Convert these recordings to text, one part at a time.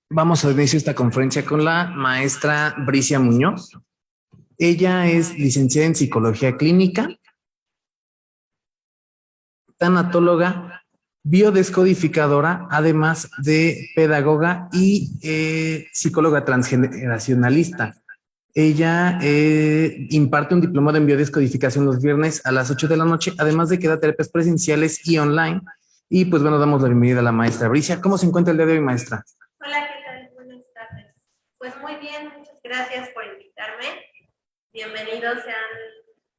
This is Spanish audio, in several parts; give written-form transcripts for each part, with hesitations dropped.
Vamos a iniciar esta conferencia con la maestra Bricia Muñoz. Ella es licenciada en Psicología Clínica, tanatóloga, biodescodificadora, además de pedagoga y psicóloga transgeneracionalista. Ella imparte un diplomado en biodescodificación los viernes a las 8 de la noche, además de que da terapias presenciales y online. Y pues bueno, damos la bienvenida a la maestra Bricia. ¿Cómo se encuentra el día de hoy, maestra? Hola, ¿qué tal? Buenas tardes. Pues muy bien, muchas gracias por invitarme. Bienvenidos sean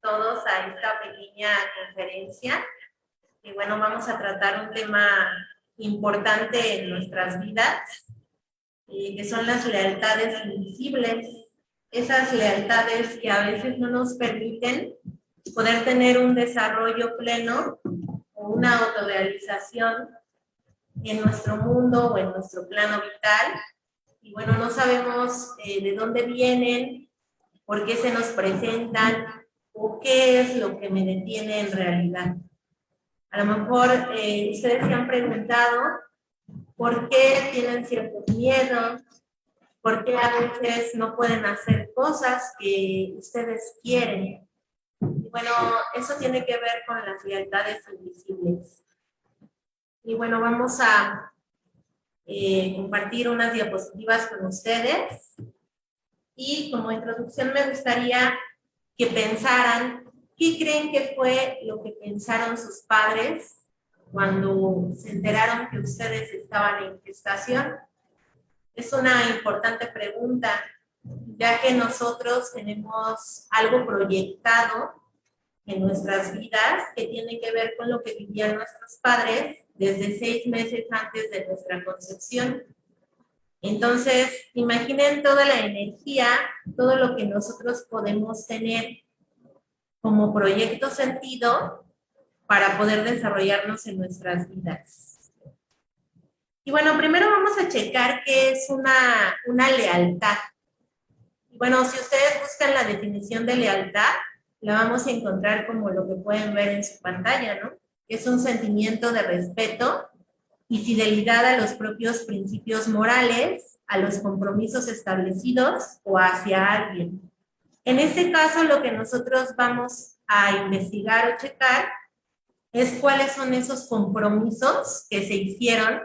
todos a esta pequeña conferencia. Y bueno, vamos a tratar un tema importante en nuestras vidas, que son las lealtades invisibles. Esas lealtades que a veces no nos permiten poder tener un desarrollo pleno o una autorrealización en nuestro mundo o en nuestro plano vital. Y bueno, no sabemos de dónde vienen, por qué se nos presentan o qué es lo que me detiene en realidad. A lo mejor ustedes se han preguntado por qué tienen ciertos miedos, por qué a veces no pueden hacer cosas que ustedes quieren. Y bueno, eso tiene que ver con las lealtades invisibles. Y bueno, vamos a compartir unas diapositivas con ustedes. Y como introducción me gustaría que pensaran qué creen que fue lo que pensaron sus padres cuando se enteraron que ustedes estaban en gestación. Es una importante pregunta, ya que nosotros tenemos algo proyectado en nuestras vidas que tiene que ver con lo que vivían nuestros padres desde 6 meses antes de nuestra concepción. Entonces, imaginen toda la energía, todo lo que nosotros podemos tener como proyecto sentido para poder desarrollarnos en nuestras vidas. Y bueno, primero vamos a checar qué es una lealtad. Y bueno, si ustedes buscan la definición de lealtad, la vamos a encontrar como lo que pueden ver en su pantalla, ¿no? Es un sentimiento de respeto y fidelidad a los propios principios morales, a los compromisos establecidos o hacia alguien. En este caso, lo que nosotros vamos a investigar o checar es cuáles son esos compromisos que se hicieron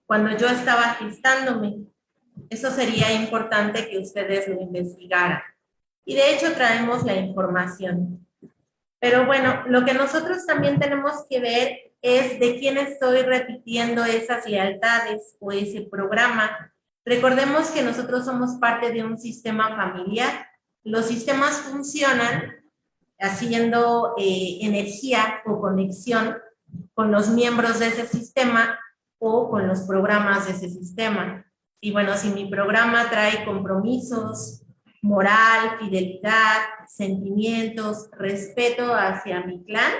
cuando yo estaba gestándome. Eso sería importante que ustedes lo investigaran. Y de hecho traemos la información. Pero bueno, lo que nosotros también tenemos que ver es de quién estoy repitiendo esas lealtades o ese programa. Recordemos que nosotros somos parte de un sistema familiar. Los sistemas funcionan haciendo energía o conexión con los miembros de ese sistema o con los programas de ese sistema. Y bueno, si mi programa trae compromisos, moral, fidelidad, sentimientos, respeto hacia mi clan,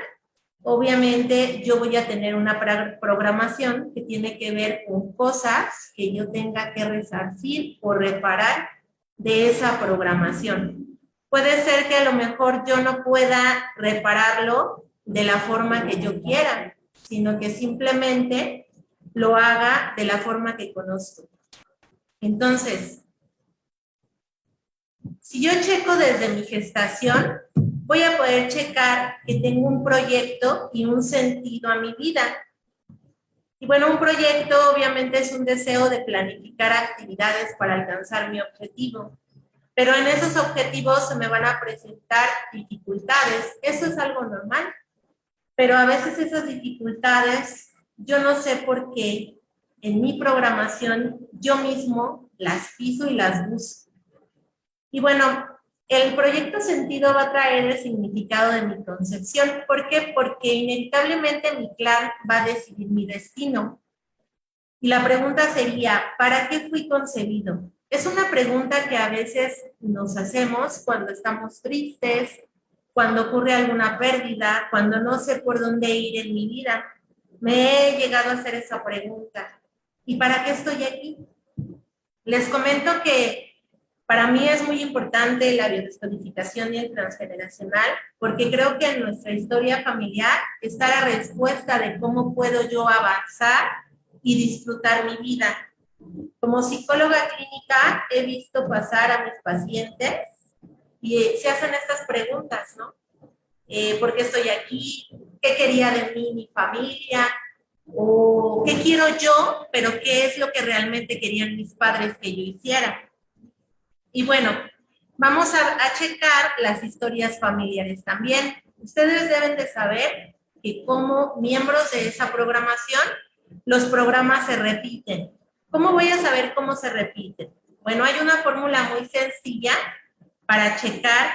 obviamente yo voy a tener una programación que tiene que ver con cosas que yo tenga que resarcir o reparar de esa programación. Puede ser que a lo mejor yo no pueda repararlo de la forma que yo quiera, sino que simplemente lo haga de la forma que conozco. Entonces, si yo checo desde mi gestación, voy a poder checar que tengo un proyecto y un sentido a mi vida. Y bueno, un proyecto obviamente es un deseo de planificar actividades para alcanzar mi objetivo. Pero en esos objetivos se me van a presentar dificultades. Eso es algo normal. Pero a veces esas dificultades, yo no sé por qué, en mi programación, yo mismo las piso y las busco. Y bueno, el proyecto sentido va a traer el significado de mi concepción. ¿Por qué? Porque inevitablemente mi clan va a decidir mi destino. Y la pregunta sería, ¿para qué fui concebido? Es una pregunta que a veces nos hacemos cuando estamos tristes, cuando ocurre alguna pérdida, cuando no sé por dónde ir en mi vida. Me he llegado a hacer esa pregunta. ¿Y para qué estoy aquí? Les comento que para mí es muy importante la biodescodificación y el transgeneracional, porque creo que en nuestra historia familiar está la respuesta de cómo puedo yo avanzar y disfrutar mi vida. Como psicóloga clínica he visto pasar a mis pacientes y se hacen estas preguntas, ¿no? ¿Por qué estoy aquí? ¿Qué quería de mí mi familia? ¿O qué quiero yo, pero qué es lo que realmente querían mis padres que yo hiciera? Y bueno, vamos a checar las historias familiares también. Ustedes deben de saber que como miembros de esa programación, los programas se repiten. ¿Cómo voy a saber cómo se repiten? Bueno, hay una fórmula muy sencilla para checar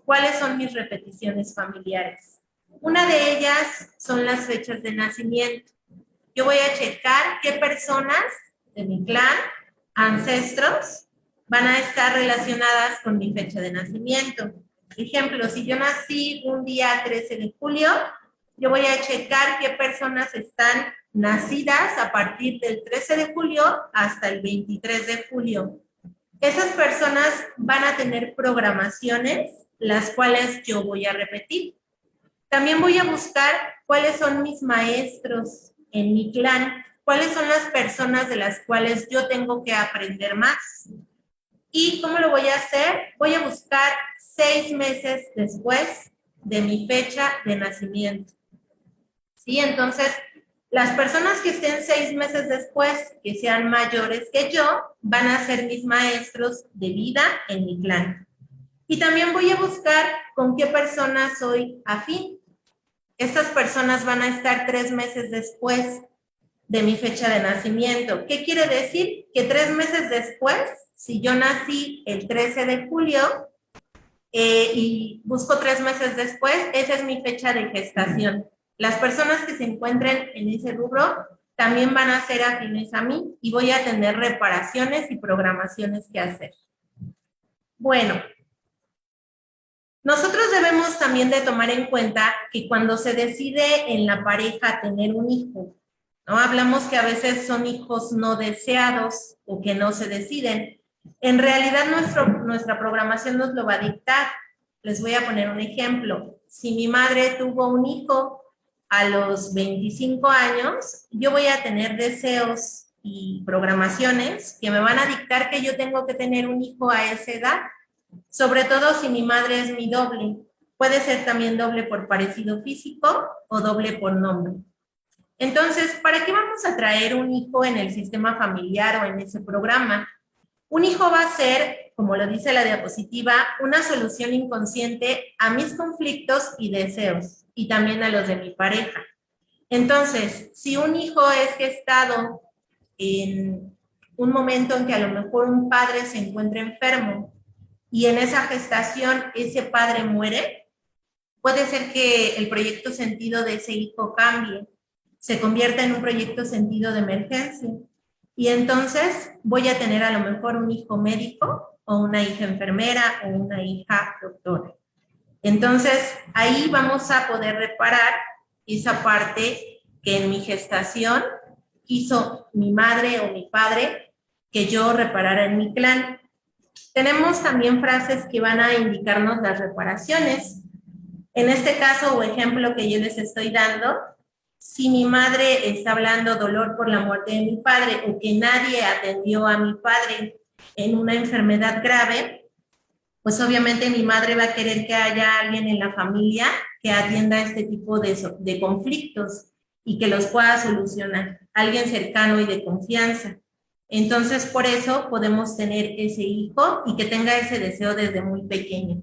cuáles son mis repeticiones familiares. Una de ellas son las fechas de nacimiento. Yo voy a checar qué personas de mi clan, ancestros, van a estar relacionadas con mi fecha de nacimiento. Ejemplo, si yo nací un día 13 de julio, yo voy a checar qué personas están nacidas a partir del 13 de julio hasta el 23 de julio. Esas personas van a tener programaciones, las cuales yo voy a repetir. También voy a buscar cuáles son mis maestros en mi clan, cuáles son las personas de las cuales yo tengo que aprender más. ¿Y cómo lo voy a hacer? Voy a buscar 6 meses después de mi fecha de nacimiento. ¿Sí? Entonces, las personas que estén 6 meses después, que sean mayores que yo, van a ser mis maestros de vida en mi clan. Y también voy a buscar con qué personas soy afín. Estas personas van a estar 3 meses después de mi fecha de nacimiento. ¿Qué quiere decir? Que 3 meses después, si yo nací el 13 de julio y busco 3 meses después, esa es mi fecha de gestación. Las personas que se encuentren en ese rubro también van a ser afines a mí y voy a tener reparaciones y programaciones que hacer. Bueno, nosotros debemos también de tomar en cuenta que cuando se decide en la pareja tener un hijo, ¿no? Hablamos que a veces son hijos no deseados o que no se deciden. En realidad nuestra programación nos lo va a dictar. Les voy a poner un ejemplo. Si mi madre tuvo un hijo a los 25 años, yo voy a tener deseos y programaciones que me van a dictar que yo tengo que tener un hijo a esa edad. Sobre todo si mi madre es mi doble. Puede ser también doble por parecido físico o doble por nombre. Entonces, ¿para qué vamos a traer un hijo en el sistema familiar o en ese programa? Un hijo va a ser, como lo dice la diapositiva, una solución inconsciente a mis conflictos y deseos, y también a los de mi pareja. Entonces, si un hijo es gestado en un momento en que a lo mejor un padre se encuentra enfermo, y en esa gestación ese padre muere, puede ser que el proyecto sentido de ese hijo cambie, se convierta en un proyecto sentido de emergencia. Y entonces voy a tener a lo mejor un hijo médico o una hija enfermera o una hija doctora. Entonces ahí vamos a poder reparar esa parte que en mi gestación hizo mi madre o mi padre que yo reparara en mi clan. Tenemos también frases que van a indicarnos las reparaciones. En este caso o ejemplo que yo les estoy dando, si mi madre está hablando dolor por la muerte de mi padre o que nadie atendió a mi padre en una enfermedad grave, pues obviamente mi madre va a querer que haya alguien en la familia que atienda este tipo de conflictos y que los pueda solucionar, alguien cercano y de confianza. Entonces, por eso podemos tener ese hijo y que tenga ese deseo desde muy pequeño.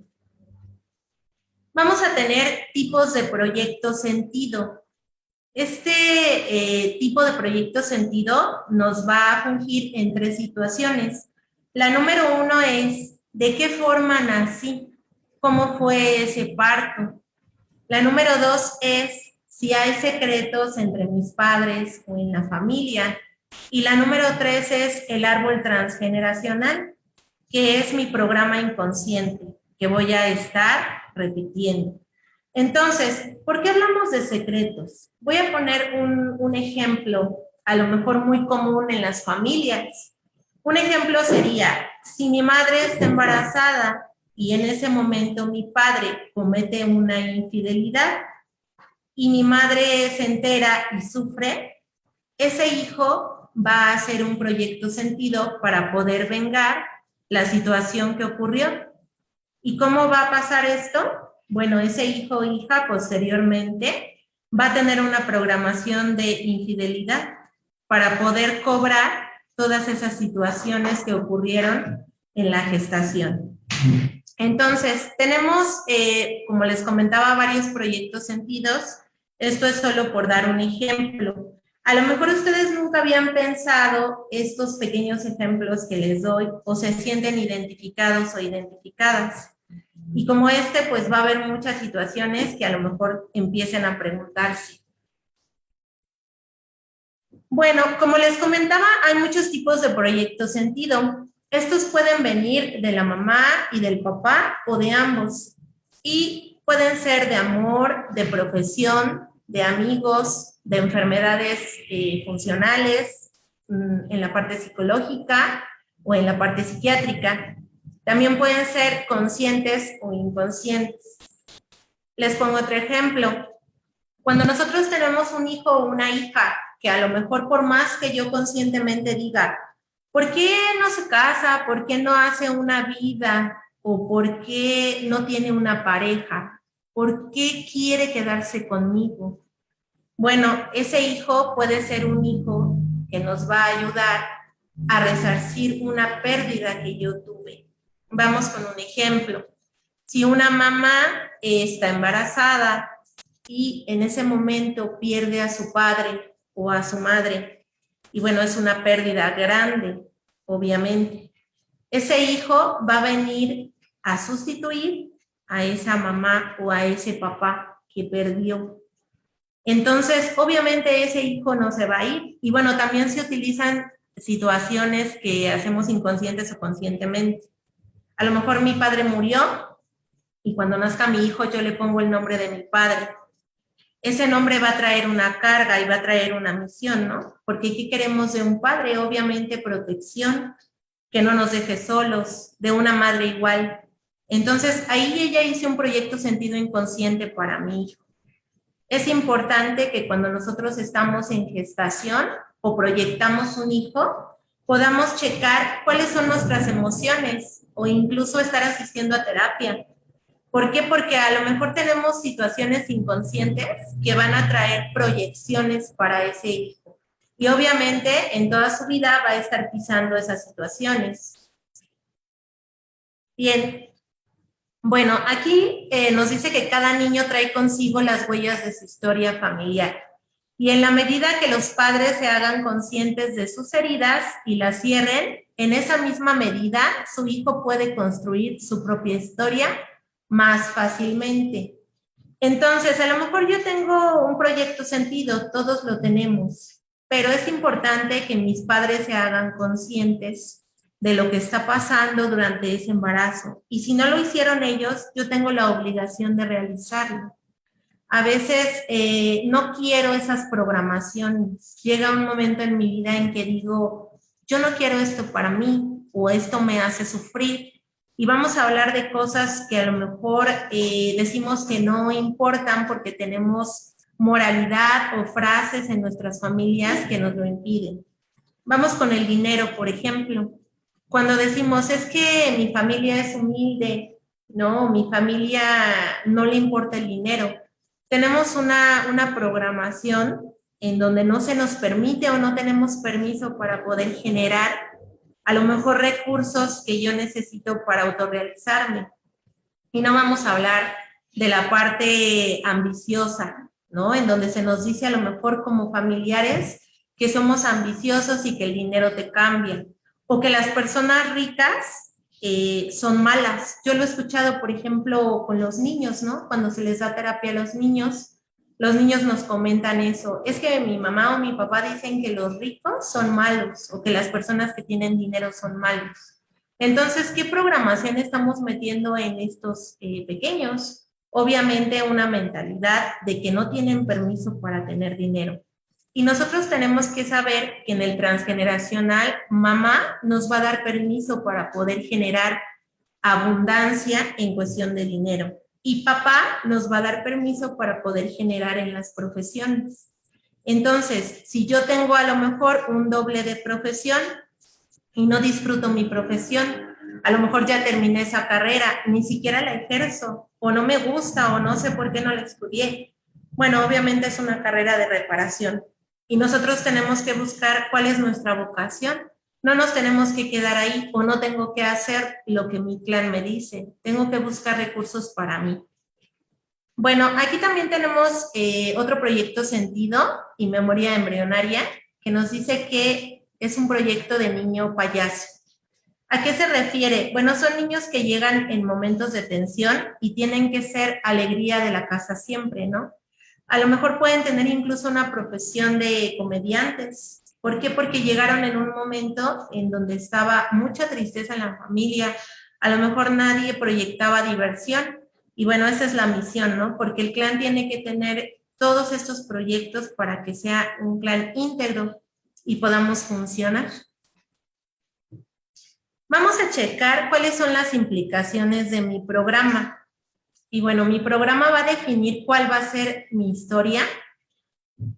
Vamos a tener tipos de proyecto sentido. Este tipo de proyecto sentido nos va a fungir en 3 situaciones. La número 1 es, ¿de qué forma nací? ¿Cómo fue ese parto? La número 2 es, si hay secretos entre mis padres o en la familia. Y la número 3 es el árbol transgeneracional, que es mi programa inconsciente, que voy a estar repitiendo. Entonces, ¿por qué hablamos de secretos? Voy a poner un ejemplo, a lo mejor muy común en las familias. Un ejemplo sería, si mi madre está embarazada y en ese momento mi padre comete una infidelidad y mi madre se entera y sufre, ese hijo va a hacer un proyecto sentido para poder vengar la situación que ocurrió. ¿Y cómo va a pasar esto? Bueno, ese hijo o hija posteriormente va a tener una programación de infidelidad para poder cobrar todas esas situaciones que ocurrieron en la gestación. Entonces, tenemos, como les comentaba, varios proyectos sentidos. Esto es solo por dar un ejemplo. A lo mejor ustedes nunca habían pensado estos pequeños ejemplos que les doy o se sienten identificados o identificadas. Y como pues va a haber muchas situaciones que a lo mejor empiecen a preguntarse. Bueno, como les comentaba, hay muchos tipos de proyectos sentido. Estos pueden venir de la mamá y del papá o de ambos. Y pueden ser de amor, de profesión, de amigos, de enfermedades funcionales, en la parte psicológica o en la parte psiquiátrica. También pueden ser conscientes o inconscientes. Les pongo otro ejemplo. Cuando nosotros tenemos un hijo o una hija, que a lo mejor por más que yo conscientemente diga, ¿por qué no se casa? ¿Por qué no hace una vida? ¿O por qué no tiene una pareja? ¿Por qué quiere quedarse conmigo? Bueno, ese hijo puede ser un hijo que nos va a ayudar a resarcir una pérdida que yo tuve. Vamos con un ejemplo. Si una mamá está embarazada y en ese momento pierde a su padre o a su madre, y bueno, es una pérdida grande, obviamente, ese hijo va a venir a sustituir a esa mamá o a ese papá que perdió. Entonces, obviamente ese hijo no se va a ir. Y bueno, también se utilizan situaciones que hacemos inconscientes o conscientemente. A lo mejor mi padre murió y cuando nazca mi hijo yo le pongo el nombre de mi padre. Ese nombre va a traer una carga y va a traer una misión, ¿no? Porque ¿qué queremos de un padre? Obviamente protección, que no nos deje solos, de una madre igual. Entonces, ahí ella hizo un proyecto sentido inconsciente para mi hijo. Es importante que cuando nosotros estamos en gestación o proyectamos un hijo, podamos checar cuáles son nuestras emociones o incluso estar asistiendo a terapia. ¿Por qué? Porque a lo mejor tenemos situaciones inconscientes que van a traer proyecciones para ese hijo. Y obviamente en toda su vida va a estar pisando esas situaciones. Bien. Bueno, aquí nos dice que cada niño trae consigo las huellas de su historia familiar. Y en la medida que los padres se hagan conscientes de sus heridas y las cierren, en esa misma medida su hijo puede construir su propia historia más fácilmente. Entonces, a lo mejor yo tengo un proyecto sentido, todos lo tenemos, pero es importante que mis padres se hagan conscientes de lo que está pasando durante ese embarazo. Y si no lo hicieron ellos, yo tengo la obligación de realizarlo. A veces no quiero esas programaciones. Llega un momento en mi vida en que digo, yo no quiero esto para mí o esto me hace sufrir. Y vamos a hablar de cosas que a lo mejor decimos que no importan porque tenemos moralidad o frases en nuestras familias que nos lo impiden. Vamos con el dinero, por ejemplo. Cuando decimos, es que mi familia es humilde, no, mi familia no le importa el dinero. Tenemos una programación en donde no se nos permite o no tenemos permiso para poder generar a lo mejor recursos que yo necesito para autorrealizarme. Y no vamos a hablar de la parte ambiciosa, ¿no? En donde se nos dice a lo mejor como familiares que somos ambiciosos y que el dinero te cambia. O que las personas ricas son malas. Yo lo he escuchado, por ejemplo, con los niños, ¿no? Cuando se les da terapia a los niños nos comentan eso. Es que mi mamá o mi papá dicen que los ricos son malos o que las personas que tienen dinero son malos. Entonces, ¿qué programación estamos metiendo en estos pequeños? Obviamente una mentalidad de que no tienen permiso para tener dinero. Y nosotros tenemos que saber que en el transgeneracional, mamá nos va a dar permiso para poder generar abundancia en cuestión de dinero. Y papá nos va a dar permiso para poder generar en las profesiones. Entonces, si yo tengo a lo mejor un doble de profesión y no disfruto mi profesión, a lo mejor ya terminé esa carrera, ni siquiera la ejerzo, o no me gusta, o no sé por qué no la estudié. Bueno, obviamente es una carrera de reparación y nosotros tenemos que buscar cuál es nuestra vocación. No nos tenemos que quedar ahí o no tengo que hacer lo que mi clan me dice. Tengo que buscar recursos para mí. Bueno, aquí también tenemos otro proyecto Sentido y Memoria Embrionaria que nos dice que es un proyecto de niño payaso. ¿A qué se refiere? Bueno, son niños que llegan en momentos de tensión y tienen que ser alegría de la casa siempre, ¿no? A lo mejor pueden tener incluso una profesión de comediantes. ¿Por qué? Porque llegaron en un momento en donde estaba mucha tristeza en la familia, a lo mejor nadie proyectaba diversión. Y bueno, esa es la misión, ¿no? Porque el clan tiene que tener todos estos proyectos para que sea un clan íntegro y podamos funcionar. Vamos a checar cuáles son las implicaciones de mi programa. Y bueno, mi programa va a definir cuál va a ser mi historia,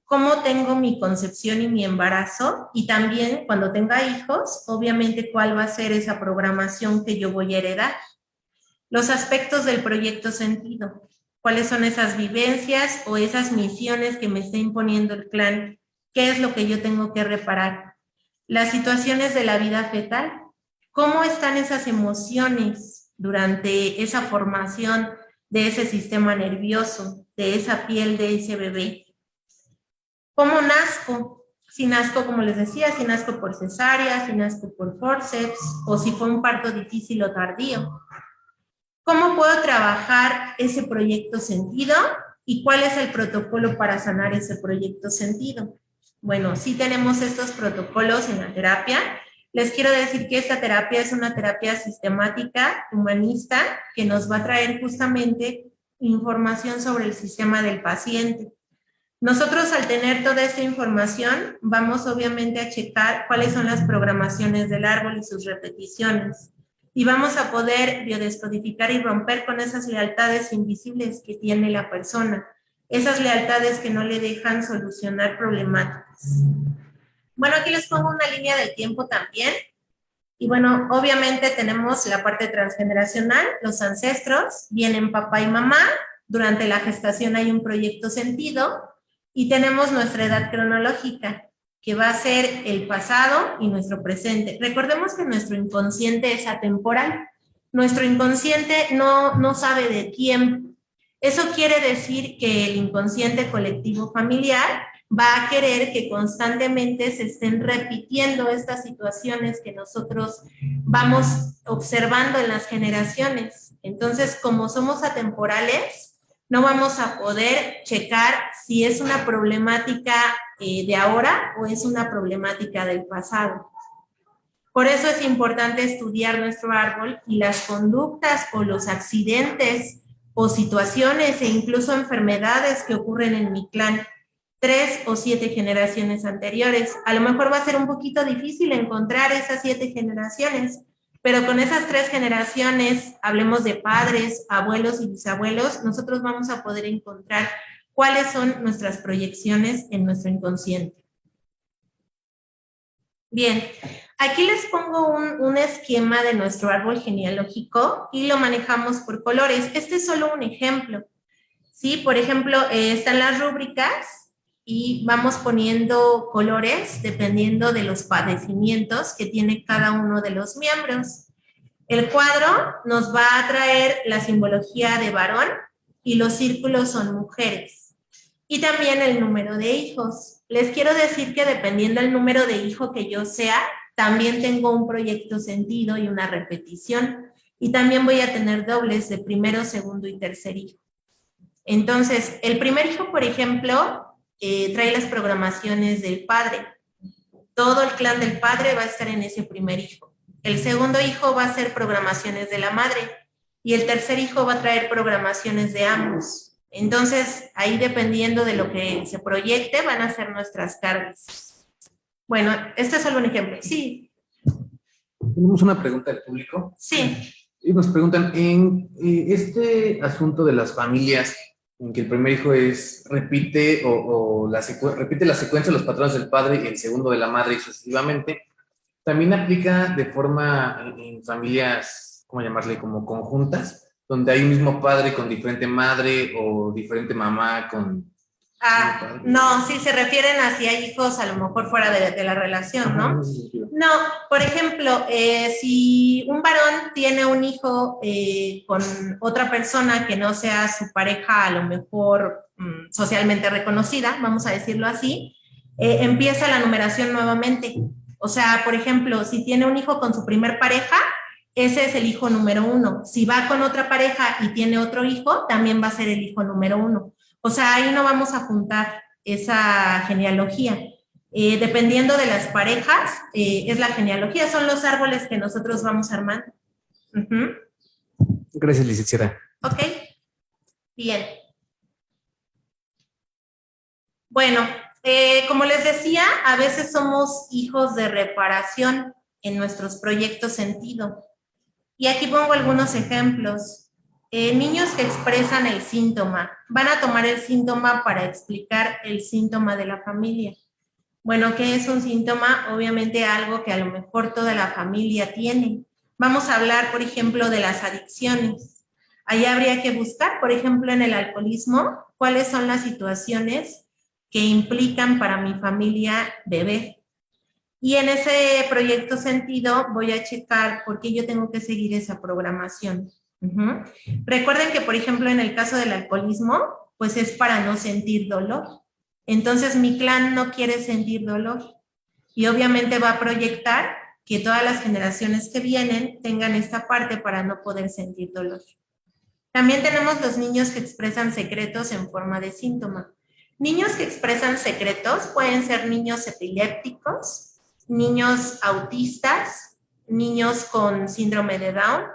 cómo tengo mi concepción y mi embarazo, y también cuando tenga hijos, obviamente cuál va a ser esa programación que yo voy a heredar. Los aspectos del proyecto Sentido, cuáles son esas vivencias o esas misiones que me está imponiendo el clan, qué es lo que yo tengo que reparar. Las situaciones de la vida fetal, cómo están esas emociones durante esa formación de ese sistema nervioso, de esa piel de ese bebé. ¿Cómo nazco? Si nazco, como les decía, si nazco por cesárea, si nazco por forceps, o si fue un parto difícil o tardío. ¿Cómo puedo trabajar ese proyecto Sentido? ¿Y cuál es el protocolo para sanar ese proyecto Sentido? Bueno, sí tenemos estos protocolos en la terapia. Les quiero decir que esta terapia es una terapia sistemática, humanista, que nos va a traer justamente información sobre el sistema del paciente. Nosotros, al tener toda esta información, vamos obviamente a checar cuáles son las programaciones del árbol y sus repeticiones. Y vamos a poder biodescodificar y romper con esas lealtades invisibles que tiene la persona, esas lealtades que no le dejan solucionar problemáticas. Bueno, aquí les pongo una línea del tiempo también. Y bueno, obviamente tenemos la parte transgeneracional, los ancestros, vienen papá y mamá, durante la gestación hay un proyecto Sentido, y tenemos nuestra edad cronológica, que va a ser el pasado y nuestro presente. Recordemos que nuestro inconsciente es atemporal. Nuestro inconsciente no sabe de tiempo. Eso quiere decir que el inconsciente colectivo familiar va a querer que constantemente se estén repitiendo estas situaciones que nosotros vamos observando en las generaciones. Entonces, como somos atemporales, no vamos a poder checar si es una problemática de ahora o es una problemática del pasado. Por eso es importante estudiar nuestro árbol y las conductas o los accidentes o situaciones e incluso enfermedades que ocurren en mi clan 3 o 7 generaciones anteriores. A lo mejor va a ser un poquito difícil encontrar esas 7 generaciones, pero con esas 3 generaciones, hablemos de padres, abuelos y bisabuelos, nosotros vamos a poder encontrar cuáles son nuestras proyecciones en nuestro inconsciente. Bien, aquí les pongo un esquema de nuestro árbol genealógico y lo manejamos por colores. Este es solo un ejemplo. ¿Sí? Por ejemplo, están las rúbricas y vamos poniendo colores dependiendo de los padecimientos que tiene cada uno de los miembros. El cuadro nos va a traer la simbología de varón y los círculos son mujeres. Y también el número de hijos. Les quiero decir que dependiendo del número de hijo que yo sea, también tengo un proyecto Sentido y una repetición. Y también voy a tener dobles de primero, segundo y tercer hijo. Entonces, el primer hijo, por ejemplo, trae las programaciones del padre. Todo el clan del padre va a estar en ese primer hijo. El segundo hijo va a ser programaciones de la madre. Y el tercer hijo va a traer programaciones de ambos. Entonces, ahí dependiendo de lo que se proyecte, van a ser nuestras cargas. Bueno, este es solo un ejemplo. Sí. Tenemos una pregunta del público. Sí. Y nos preguntan, en este asunto de las familias, en que el primer hijo repite repite la secuencia de los patrones del padre y el segundo de la madre y sucesivamente. También aplica de forma en familias, ¿cómo llamarle? Como conjuntas, donde hay un mismo padre con diferente madre o diferente mamá con... No, sí se refieren a si hay hijos a lo mejor fuera de la relación, ¿no? No, por ejemplo, si un varón tiene un hijo con otra persona que no sea su pareja a lo mejor socialmente reconocida, vamos a decirlo así, empieza la numeración nuevamente. O sea, por ejemplo, si tiene un hijo con su primer pareja, ese es el hijo número 1. Si va con otra pareja y tiene otro hijo, también va a ser el hijo número 1. O sea, ahí no vamos a juntar esa genealogía. Dependiendo de las parejas, es la genealogía, son los árboles que nosotros vamos armando. Gracias, licenciada. Ok, bien. Bueno, como les decía, a veces somos hijos de reparación en nuestros proyectos sentido. Y aquí pongo algunos ejemplos. Niños que expresan el síntoma, van a tomar el síntoma para explicar el síntoma de la familia. Bueno, ¿qué es un síntoma? Obviamente algo que a lo mejor toda la familia tiene. Vamos a hablar, por ejemplo, de las adicciones. Ahí habría que buscar, por ejemplo, en el alcoholismo, cuáles son las situaciones que implican para mi familia beber. Y en ese proyecto sentido voy a checar por qué yo tengo que seguir esa programación. Recuerden que, por ejemplo, en el caso del alcoholismo, pues es para no sentir dolor. Entonces mi clan no quiere sentir dolor y obviamente va a proyectar que todas las generaciones que vienen tengan esta parte para no poder sentir dolor. También tenemos los niños que expresan secretos en forma de síntoma. Niños que expresan secretos pueden ser niños epilépticos, niños autistas, niños con síndrome de Down,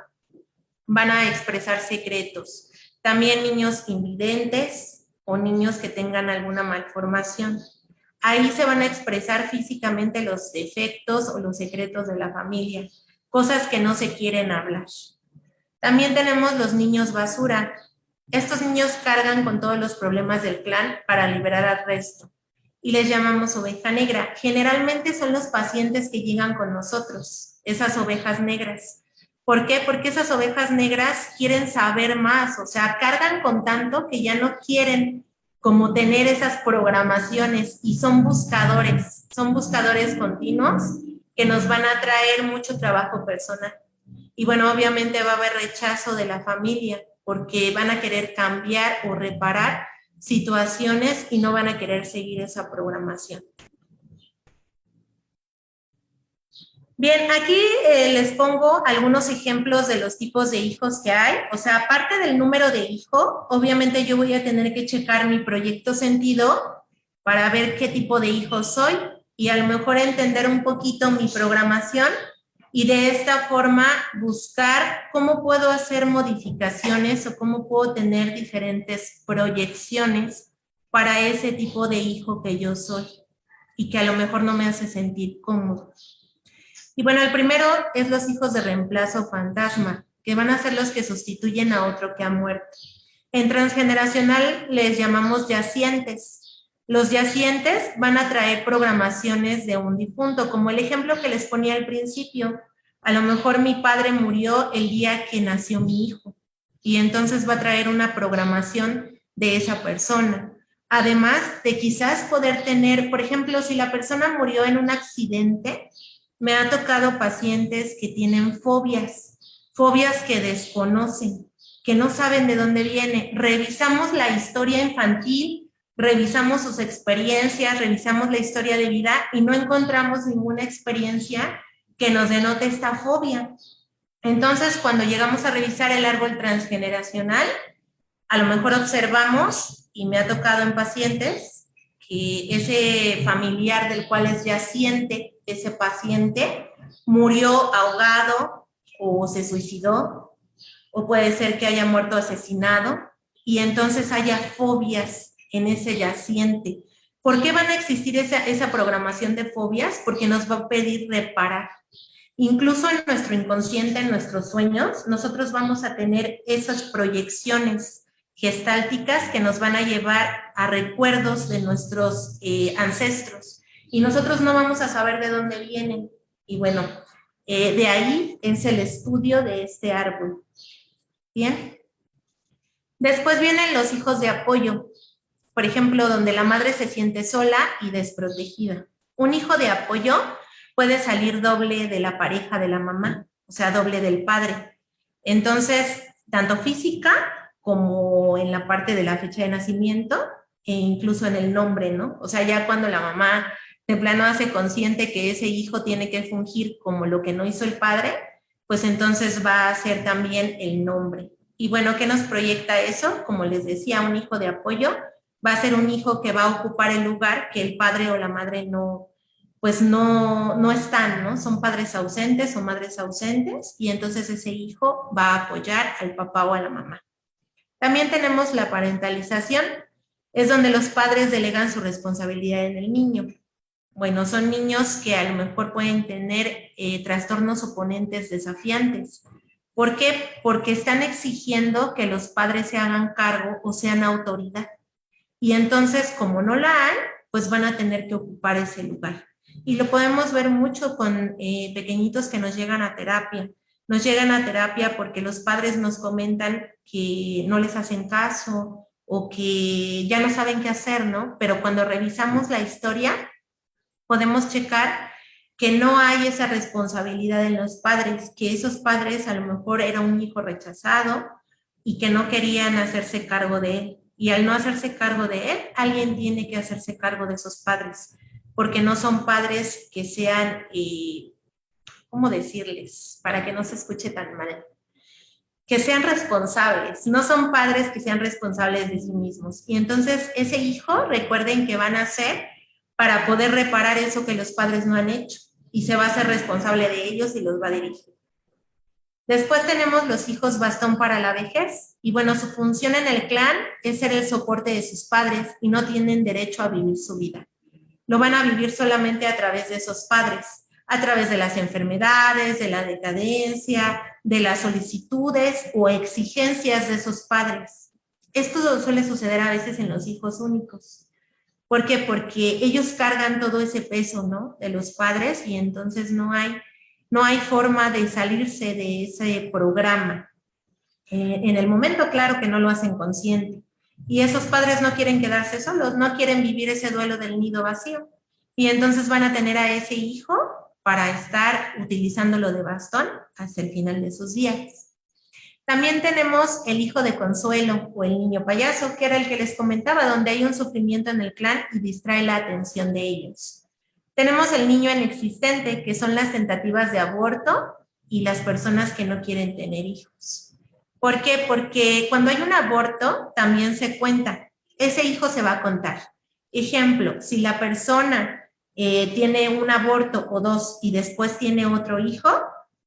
van a expresar secretos. También niños invidentes o niños que tengan alguna malformación. Ahí se van a expresar físicamente los defectos o los secretos de la familia, cosas que no se quieren hablar. También tenemos los niños basura. Estos niños cargan con todos los problemas del clan para liberar al resto y les llamamos oveja negra. Generalmente son los pacientes que llegan con nosotros, esas ovejas negras. ¿Por qué? Porque esas ovejas negras quieren saber más, o sea, cargan con tanto que ya no quieren como tener esas programaciones y son buscadores continuos que nos van a traer mucho trabajo personal. Y bueno, obviamente va a haber rechazo de la familia porque van a querer cambiar o reparar situaciones y no van a querer seguir esa programación. Bien, aquí les pongo algunos ejemplos de los tipos de hijos que hay. O sea, aparte del número de hijo, obviamente yo voy a tener que checar mi proyecto sentido para ver qué tipo de hijo soy y a lo mejor entender un poquito mi programación y de esta forma buscar cómo puedo hacer modificaciones o cómo puedo tener diferentes proyecciones para ese tipo de hijo que yo soy y que a lo mejor no me hace sentir cómodo. Y bueno, el primero es los hijos de reemplazo fantasma, que van a ser los que sustituyen a otro que ha muerto. En transgeneracional les llamamos yacientes. Los yacientes van a traer programaciones de un difunto, como el ejemplo que les ponía al principio. A lo mejor mi padre murió el día que nació mi hijo, y entonces va a traer una programación de esa persona. Además de quizás poder tener, por ejemplo, si la persona murió en un accidente, me ha tocado pacientes que tienen fobias que desconocen, que no saben de dónde viene. Revisamos la historia infantil, revisamos sus experiencias, revisamos la historia de vida y no encontramos ninguna experiencia que nos denote esta fobia. Entonces, cuando llegamos a revisar el árbol transgeneracional, a lo mejor observamos, y me ha tocado en pacientes, que ese familiar del cual es yaciente, ese paciente, murió ahogado o se suicidó, o puede ser que haya muerto asesinado, y entonces haya fobias en ese yaciente. ¿Por qué van a existir esa programación de fobias? Porque nos va a pedir reparar. Incluso en nuestro inconsciente, en nuestros sueños, nosotros vamos a tener esas proyecciones gestálticas que nos van a llevar a recuerdos de nuestros ancestros. Y nosotros no vamos a saber de dónde vienen. Y bueno, de ahí es el estudio de este árbol. Bien. Después vienen los hijos de apoyo. Por ejemplo, donde la madre se siente sola y desprotegida. Un hijo de apoyo puede salir doble de la pareja de la mamá, o sea, doble del padre. Entonces, tanto física como en la parte de la fecha de nacimiento e incluso en el nombre, ¿no? O sea, ya cuando la mamá de plano hace consciente que ese hijo tiene que fungir como lo que no hizo el padre, pues entonces va a ser también el nombre. Y bueno, ¿qué nos proyecta eso? Como les decía, un hijo de apoyo va a ser un hijo que va a ocupar el lugar que el padre o la madre no están, ¿no? Son padres ausentes o madres ausentes, y entonces ese hijo va a apoyar al papá o a la mamá. También tenemos la parentalización, es donde los padres delegan su responsabilidad en el niño. Bueno, son niños que a lo mejor pueden tener trastornos oponentes desafiantes. ¿Por qué? Porque están exigiendo que los padres se hagan cargo o sean autoridad. Y entonces, como no la han, pues van a tener que ocupar ese lugar. Y lo podemos ver mucho con pequeñitos que nos llegan a terapia. Nos llegan a terapia porque los padres nos comentan que no les hacen caso o que ya no saben qué hacer, ¿no? Pero cuando revisamos la historia, podemos checar que no hay esa responsabilidad en los padres, que esos padres a lo mejor era un hijo rechazado y que no querían hacerse cargo de él. Y al no hacerse cargo de él, alguien tiene que hacerse cargo de esos padres, porque no son padres que sean, ¿cómo decirles? Para que no se escuche tan mal. Que sean responsables, no son padres que sean responsables de sí mismos. Y entonces ese hijo, recuerden que van a ser para poder reparar eso que los padres no han hecho, y se va a hacer responsable de ellos y los va a dirigir. Después tenemos los hijos bastón para la vejez, y bueno, su función en el clan es ser el soporte de sus padres y no tienen derecho a vivir su vida. Lo van a vivir solamente a través de esos padres, a través de las enfermedades, de la decadencia, de las solicitudes o exigencias de esos padres. Esto suele suceder a veces en los hijos únicos. ¿Por qué? Porque ellos cargan todo ese peso, ¿no? De los padres, y entonces no hay forma de salirse de ese programa. En el momento, claro que no lo hacen consciente. Y esos padres no quieren quedarse solos, no quieren vivir ese duelo del nido vacío. Y entonces van a tener a ese hijo para estar utilizándolo de bastón hasta el final de sus días. También tenemos el hijo de consuelo o el niño payaso, que era el que les comentaba, donde hay un sufrimiento en el clan y distrae la atención de ellos. Tenemos el niño inexistente, que son las tentativas de aborto y las personas que no quieren tener hijos. ¿Por qué? Porque cuando hay un aborto también se cuenta, ese hijo se va a contar. Ejemplo, si la persona tiene un aborto o dos y después tiene otro hijo,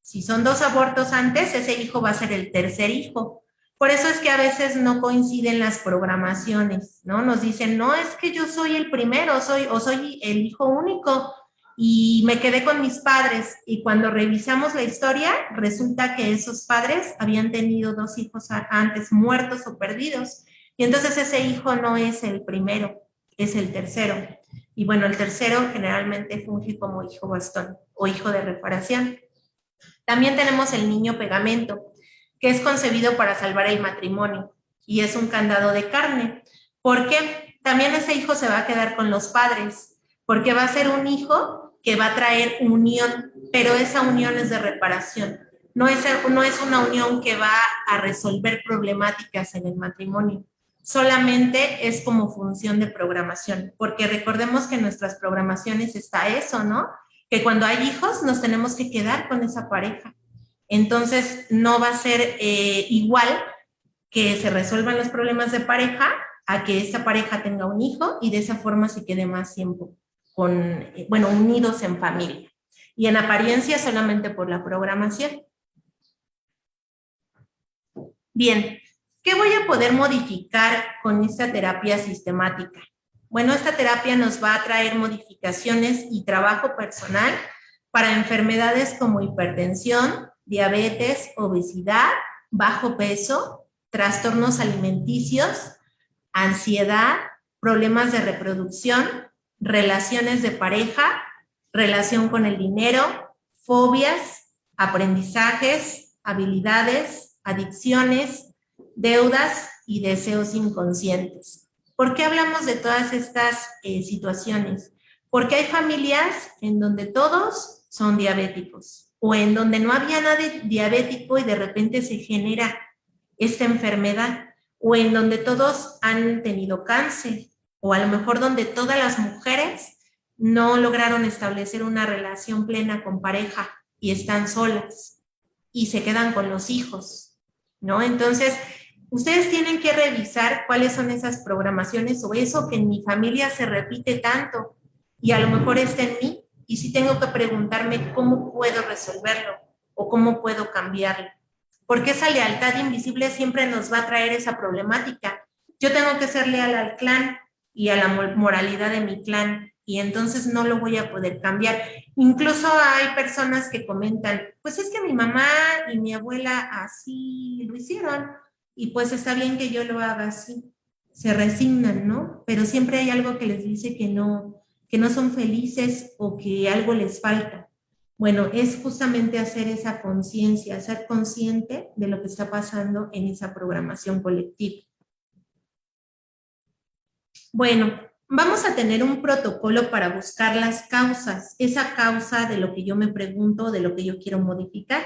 si son 2 abortos antes, ese hijo va a ser el tercer hijo. Por eso es que a veces no coinciden las programaciones, ¿no? Nos dicen, no, es que yo soy el primero, soy el hijo único y me quedé con mis padres. Y cuando revisamos la historia, resulta que esos padres habían tenido 2 hijos antes muertos o perdidos. Y entonces ese hijo no es el primero, es el tercero. Y bueno, el tercero generalmente funge como hijo bastón o hijo de reparación. También tenemos el niño pegamento, que es concebido para salvar el matrimonio y es un candado de carne. ¿Por qué? También ese hijo se va a quedar con los padres, porque va a ser un hijo que va a traer unión, pero esa unión es de reparación. No es una unión que va a resolver problemáticas en el matrimonio. Solamente es como función de programación, porque recordemos que en nuestras programaciones está eso, ¿no? Que cuando hay hijos nos tenemos que quedar con esa pareja. Entonces no va a ser igual que se resuelvan los problemas de pareja a que esta pareja tenga un hijo y de esa forma se quede más tiempo unidos en familia. Y en apariencia solamente por la programación. Bien, ¿qué voy a poder modificar con esta terapia sistemática? Bueno, esta terapia nos va a traer modificaciones y trabajo personal para enfermedades como hipertensión, diabetes, obesidad, bajo peso, trastornos alimenticios, ansiedad, problemas de reproducción, relaciones de pareja, relación con el dinero, fobias, aprendizajes, habilidades, adicciones, deudas y deseos inconscientes. ¿Por qué hablamos de todas estas situaciones? Porque hay familias en donde todos son diabéticos o en donde no había nadie diabético y de repente se genera esta enfermedad, o en donde todos han tenido cáncer, o a lo mejor donde todas las mujeres no lograron establecer una relación plena con pareja y están solas y se quedan con los hijos, ¿no? Entonces, ustedes tienen que revisar cuáles son esas programaciones o eso que en mi familia se repite tanto y a lo mejor está en mí, y sí tengo que preguntarme cómo puedo resolverlo o cómo puedo cambiarlo. Porque esa lealtad invisible siempre nos va a traer esa problemática. Yo tengo que ser leal al clan y a la moralidad de mi clan, y entonces no lo voy a poder cambiar. Incluso hay personas que comentan, pues es que mi mamá y mi abuela así lo hicieron, y pues está bien que yo lo haga así. Se resignan, ¿no? Pero siempre hay algo que les dice que no son felices o que algo les falta. Bueno, es justamente hacer esa conciencia, ser consciente de lo que está pasando en esa programación colectiva. Bueno, vamos a tener un protocolo para buscar las causas, esa causa de lo que yo me pregunto, de lo que yo quiero modificar.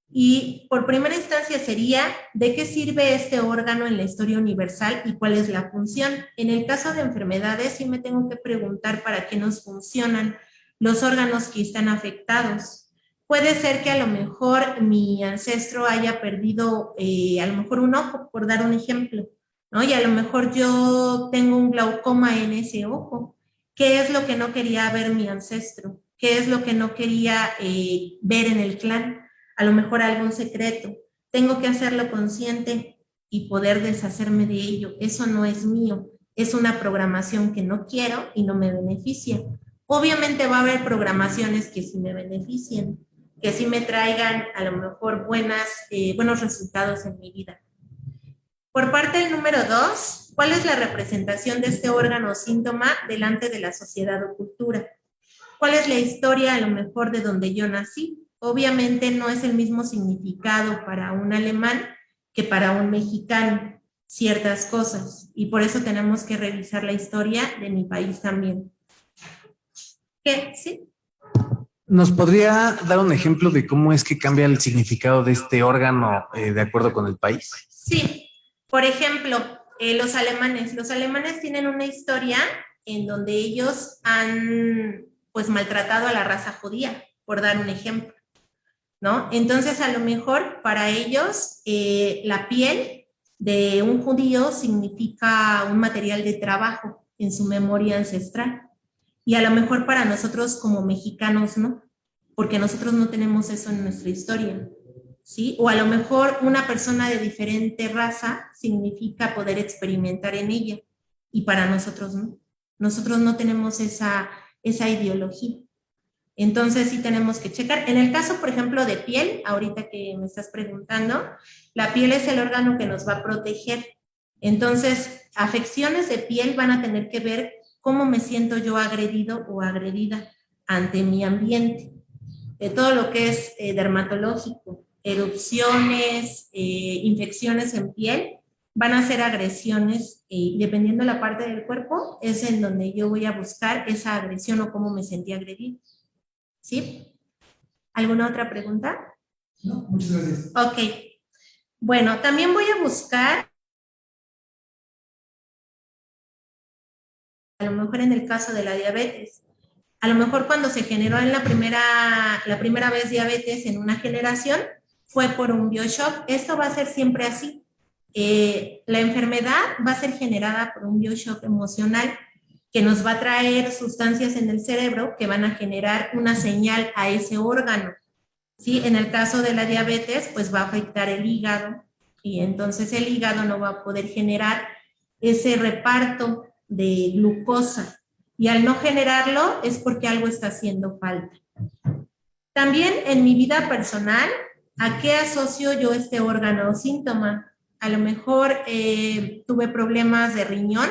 Y por primera instancia sería, ¿de qué sirve este órgano en la historia universal y cuál es la función? En el caso de enfermedades, sí me tengo que preguntar para qué nos funcionan los órganos que están afectados. Puede ser que a lo mejor mi ancestro haya perdido a lo mejor un ojo, por dar un ejemplo, ¿no? Y a lo mejor yo tengo un glaucoma en ese ojo. ¿Qué es lo que no quería ver mi ancestro? ¿Qué es lo que no quería ver en el clan? A lo mejor algún secreto. Tengo que hacerlo consciente y poder deshacerme de ello. Eso no es mío. Es una programación que no quiero y no me beneficia. Obviamente va a haber programaciones que sí me beneficien, que sí me traigan a lo mejor buenos resultados en mi vida. Por parte del número 2, ¿cuál es la representación de este órgano o síntoma delante de la sociedad o cultura? ¿Cuál es la historia a lo mejor de donde yo nací? Obviamente no es el mismo significado para un alemán que para un mexicano, ciertas cosas, y por eso tenemos que revisar la historia de mi país también. ¿Qué? ¿Sí? ¿Nos podría dar un ejemplo de cómo es que cambia el significado de este órgano de acuerdo con el país? Sí, por ejemplo, los alemanes tienen una historia en donde ellos han pues maltratado a la raza judía, por dar un ejemplo, ¿no? Entonces, a lo mejor para ellos la piel de un judío significa un material de trabajo en su memoria ancestral. Y a lo mejor para nosotros como mexicanos no, porque nosotros no tenemos eso en nuestra historia, ¿sí? O a lo mejor una persona de diferente raza significa poder experimentar en ella, y para nosotros no. Nosotros no tenemos esa ideología. Entonces sí tenemos que checar. En el caso, por ejemplo, de piel, ahorita que me estás preguntando, la piel es el órgano que nos va a proteger. Entonces, afecciones de piel van a tener que ver cómo me siento yo agredido o agredida ante mi ambiente. De todo lo que es dermatológico, erupciones, infecciones en piel, van a ser agresiones, dependiendo de la parte del cuerpo, es en donde yo voy a buscar esa agresión o cómo me sentí agredido. ¿Sí? ¿Alguna otra pregunta? No, muchas gracias. Ok. Bueno, también voy a buscar, a lo mejor en el caso de la diabetes, a lo mejor cuando se generó en la primera vez diabetes en una generación, fue por un bioshock. Esto va a ser siempre así. La enfermedad va a ser generada por un bioshock emocional que nos va a traer sustancias en el cerebro que van a generar una señal a ese órgano. ¿Sí? En el caso de la diabetes, pues va a afectar el hígado, y entonces el hígado no va a poder generar ese reparto de glucosa, y al no generarlo es porque algo está haciendo falta. También en mi vida personal, ¿a qué asocio yo este órgano o síntoma? a lo mejor tuve problemas de riñón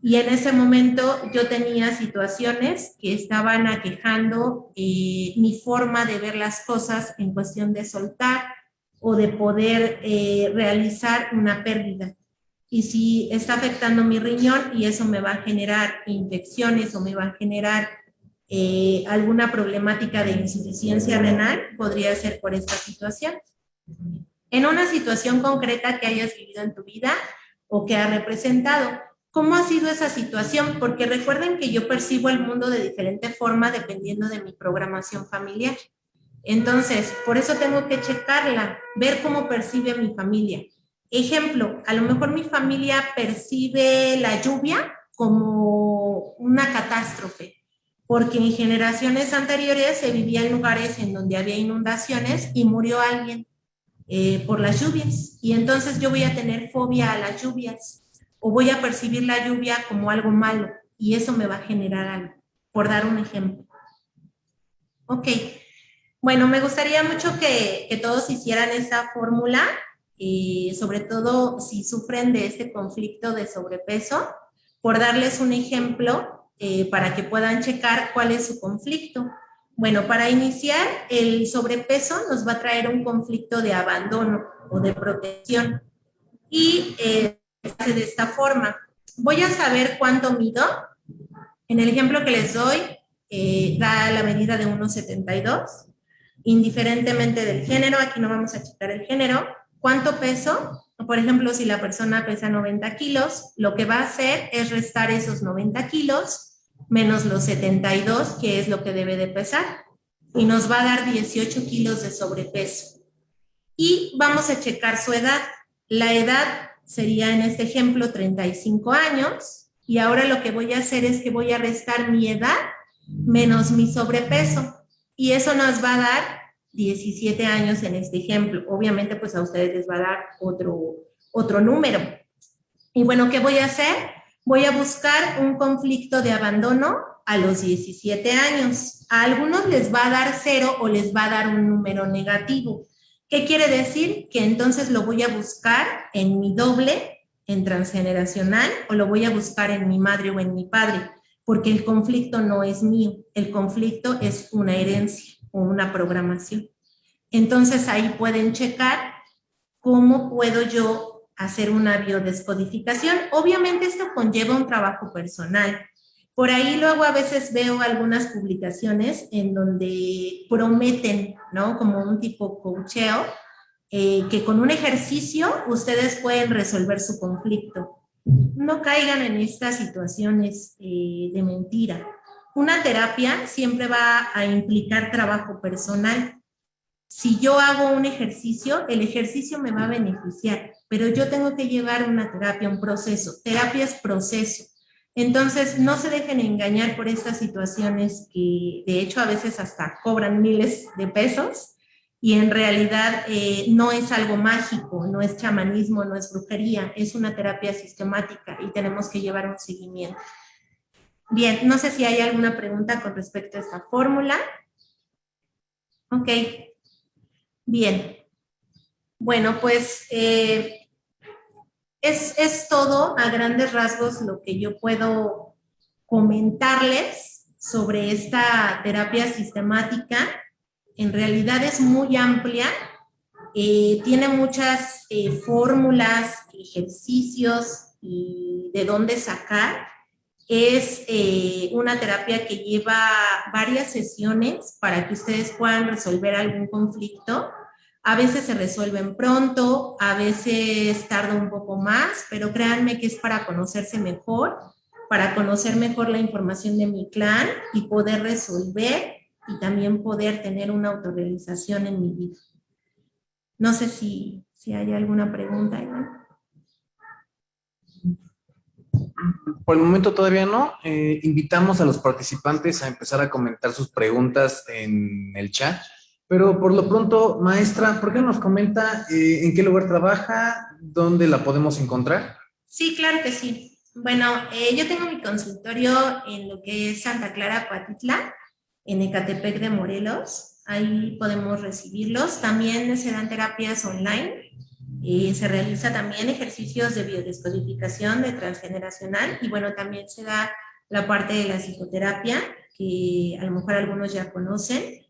y en ese momento yo tenía situaciones que estaban aquejando mi forma de ver las cosas en cuestión de soltar o de poder realizar una pérdida. Y si está afectando mi riñón y eso me va a generar infecciones o me va a generar alguna problemática de insuficiencia renal, podría ser por esta situación. En una situación concreta que hayas vivido en tu vida o que ha representado, ¿cómo ha sido esa situación? Porque recuerden que yo percibo el mundo de diferente forma dependiendo de mi programación familiar. Entonces, por eso tengo que checarla, ver cómo percibe mi familia. Ejemplo, a lo mejor mi familia percibe la lluvia como una catástrofe, porque en generaciones anteriores se vivía en lugares en donde había inundaciones y murió alguien por las lluvias. Y entonces yo voy a tener fobia a las lluvias o voy a percibir la lluvia como algo malo y eso me va a generar algo, por dar un ejemplo. Ok. Bueno, me gustaría mucho que todos hicieran esta fórmula, sobre todo si sufren de este conflicto de sobrepeso, por darles un ejemplo para que puedan checar cuál es su conflicto. Bueno, para iniciar, el sobrepeso nos va a traer un conflicto de abandono o de protección y hace de esta forma. Voy a saber cuánto mido. En el ejemplo que les doy, da la medida de 1,72. Indiferentemente del género, aquí no vamos a checar el género. ¿Cuánto peso? Por ejemplo, si la persona pesa 90 kilos, lo que va a hacer es restar esos 90 kilos menos los 72, que es lo que debe de pesar, y nos va a dar 18 kilos de sobrepeso. Y vamos a checar su edad. La edad sería en este ejemplo 35 años, y ahora lo que voy a hacer es que voy a restar mi edad menos mi sobrepeso. Y eso nos va a dar 17 años en este ejemplo. Obviamente, pues a ustedes les va a dar otro número. Y bueno, ¿qué voy a hacer? Voy a buscar un conflicto de abandono a los 17 años. A algunos les va a dar 0 o les va a dar un número negativo. ¿Qué quiere decir? Que entonces lo voy a buscar en mi doble, en transgeneracional, o lo voy a buscar en mi madre o en mi padre, porque el conflicto no es mío, el conflicto es una herencia o una programación. Entonces ahí pueden checar cómo puedo yo hacer una biodescodificación. Obviamente esto conlleva un trabajo personal. Por ahí luego a veces veo algunas publicaciones en donde prometen, ¿no? Como un tipo coacheo, que con un ejercicio ustedes pueden resolver su conflicto. No caigan en estas situaciones de mentira. Una terapia siempre va a implicar trabajo personal. Si yo hago un ejercicio, el ejercicio me va a beneficiar, pero yo tengo que llevar una terapia, un proceso. Terapia es proceso. Entonces, no se dejen engañar por estas situaciones que, de hecho, a veces hasta cobran miles de pesos y en realidad no es algo mágico, no es chamanismo, no es brujería, es una terapia sistemática y tenemos que llevar un seguimiento. Bien, no sé si hay alguna pregunta con respecto a esta fórmula. Ok. Bien. Bueno, pues es todo a grandes rasgos lo que yo puedo comentarles sobre esta terapia sistemática. En realidad es muy amplia, tiene muchas fórmulas, ejercicios y de dónde sacar. Es una terapia que lleva varias sesiones para que ustedes puedan resolver algún conflicto. A veces se resuelven pronto, a veces tarda un poco más, pero créanme que es para conocerse mejor, para conocer mejor la información de mi clan y poder resolver y también poder tener una autorrealización en mi vida. No sé si hay alguna pregunta, Iván. Por el momento todavía no. Invitamos a los participantes a empezar a comentar sus preguntas en el chat. Pero por lo pronto, maestra, ¿por qué no nos comenta en qué lugar trabaja, dónde la podemos encontrar? Sí, claro que sí. Bueno, yo tengo mi consultorio en lo que es Santa Clara, Coatitlán, en Ecatepec de Morelos. Ahí podemos recibirlos. También se dan terapias online. Se realiza también ejercicios de biodescodificación de transgeneracional y bueno, también se da la parte de la psicoterapia, que a lo mejor algunos ya conocen.